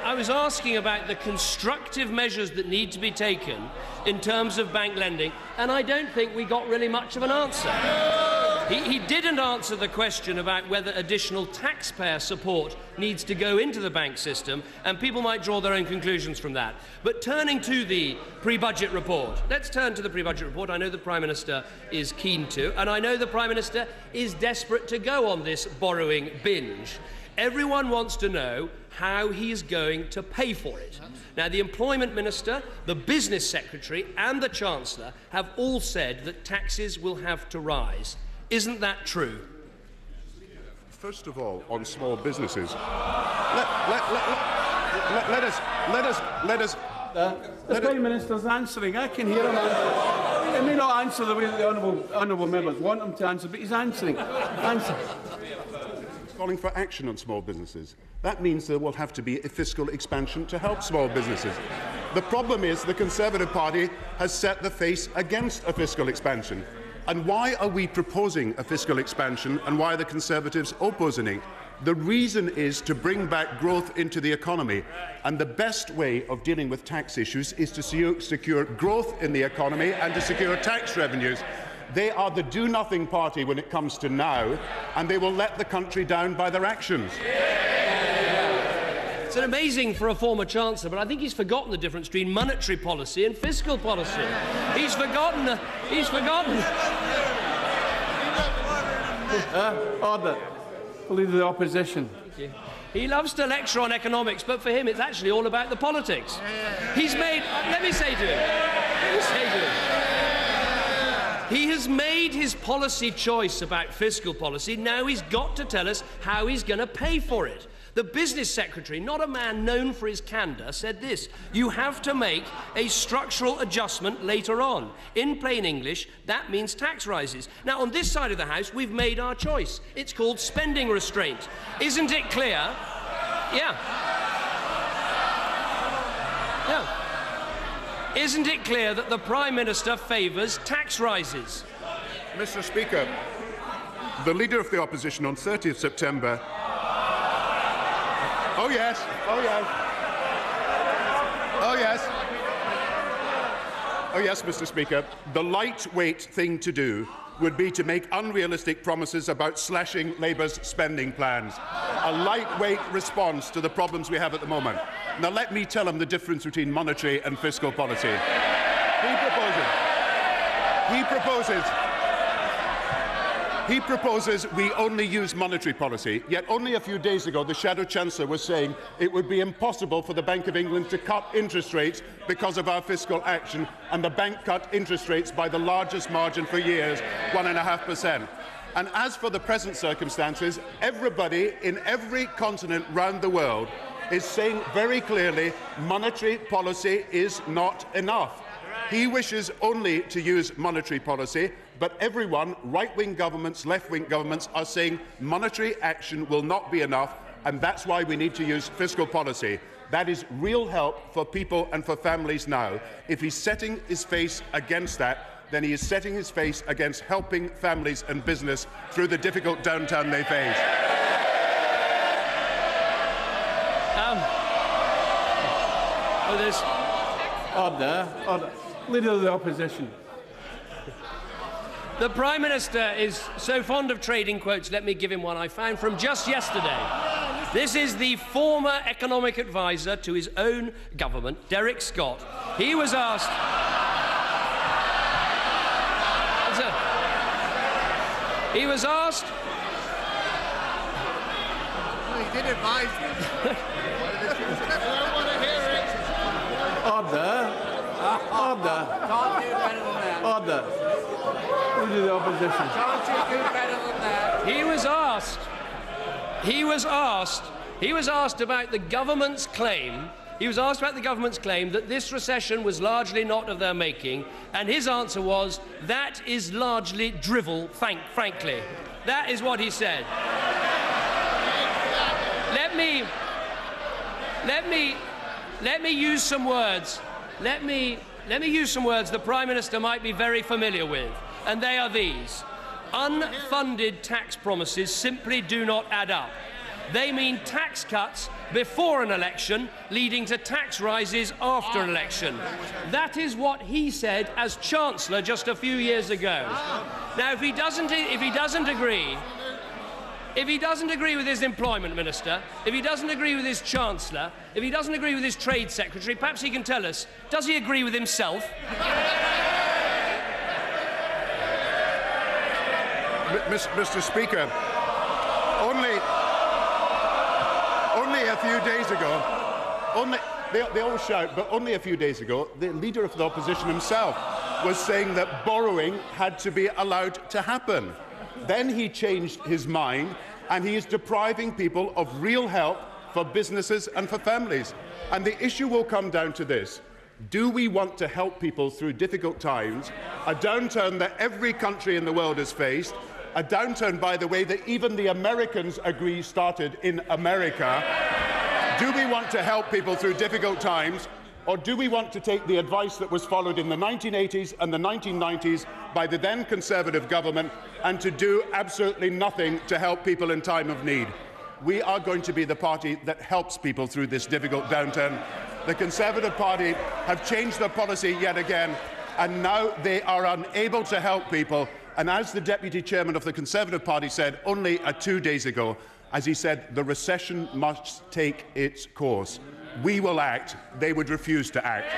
I was asking about the constructive measures that need to be taken in terms of bank lending, and I don't think we got really much of an answer. He didn't answer the question about whether additional taxpayer support needs to go into the bank system, and people might draw their own conclusions from that. But turning to the pre-budget report, let's turn to the pre-budget report. I know the Prime Minister is keen to, and I know the Prime Minister is desperate to go on this borrowing binge. Everyone wants to know how he is going to pay for it. Now, the Employment Minister, the Business Secretary and the Chancellor have all said that taxes will have to rise. Isn't that true? First of all, on small businesses, the Prime Minister's answering. I can hear him answering. He may not answer the way that the honourable members want him to answer, but he's answering. Answer. Calling for action on small businesses. That means there will have to be a fiscal expansion to help small businesses. The problem is the Conservative Party has set the face against a fiscal expansion. And why are we proposing a fiscal expansion, and why are the Conservatives opposing it? The reason is to bring back growth into the economy. And the best way of dealing with tax issues is to secure growth in the economy and to secure tax revenues. They are the do-nothing party when it comes to now, and they will let the country down by their actions. It's amazing for a former Chancellor, but I think he's forgotten the difference between monetary policy and fiscal policy. He's forgotten. Order. Leader of the Opposition. He loves to lecture on economics, but for him it's actually all about the politics. He's made... Let me say to him. He has made his policy choice about fiscal policy. Now he's got to tell us how he's going to pay for it. The Business Secretary, not a man known for his candour, said this: you have to make a structural adjustment later on. In plain English, that means tax rises. Now, on this side of the House, we've made our choice. It's called spending restraint. Isn't it clear? Yeah. Isn't it clear that the Prime Minister favours tax rises? Mr. Speaker, the Leader of the Opposition on 30th September... Oh yes, oh yes. Oh yes. Oh yes, Mr. Speaker. The lightweight thing to do would be to make unrealistic promises about slashing Labour's spending plans. A lightweight response to the problems we have at the moment. Now let me tell him the difference between monetary and fiscal policy. He proposes we only use monetary policy, yet only a few days ago the Shadow Chancellor was saying it would be impossible for the Bank of England to cut interest rates because of our fiscal action, and the bank cut interest rates by the largest margin for years, 1.5%. And as for the present circumstances, everybody in every continent round the world is saying very clearly monetary policy is not enough. He wishes only to use monetary policy, but everyone, right-wing governments, left-wing governments, are saying monetary action will not be enough, and that's why we need to use fiscal policy. That is real help for people and for families now. If he's setting his face against that, then he is setting his face against helping families and business through the difficult downturn they face. Order. Leader of the Opposition. The Prime Minister is so fond of trading quotes. Let me give him one I found from just yesterday. This is the former economic advisor to his own government, Derek Scott. He was asked... He was asked... Well, he did advise me. I want to hear it. Order. Can't do better than that. Order. Leader of the Opposition. Can't you do better than that? He was asked about the government's claim. He was asked about the government's claim that this recession was largely not of their making, and his answer was, that is largely drivel, frankly. That is what he said. Let me use some words. Let me use some words the Prime Minister might be very familiar with, and they are these. Unfunded tax promises simply do not add up. They mean tax cuts before an election, leading to tax rises after an election. That is what he said as Chancellor just a few years ago. Now, if he doesn't agree with his Employment Minister, if he doesn't agree with his Chancellor, if he doesn't agree with his Trade Secretary, perhaps he can tell us, does he agree with himself? Mr. Speaker, only a few days ago, they all shout, but only a few days ago, the Leader of the Opposition himself was saying that borrowing had to be allowed to happen. Then he changed his mind, and he is depriving people of real help for businesses and for families. And the issue will come down to this. Do we want to help people through difficult times, a downturn that every country in the world has faced, a downturn, by the way, that even the Americans agree started in America? Do we want to help people through difficult times, or do we want to take the advice that was followed in the 1980s and the 1990s by the then Conservative government and to do absolutely nothing to help people in time of need? We are going to be the party that helps people through this difficult downturn. The Conservative Party have changed their policy yet again, and now they are unable to help people. And as the Deputy Chairman of the Conservative Party said only 2 days ago, as he said, the recession must take its course. We will act. They would refuse to act.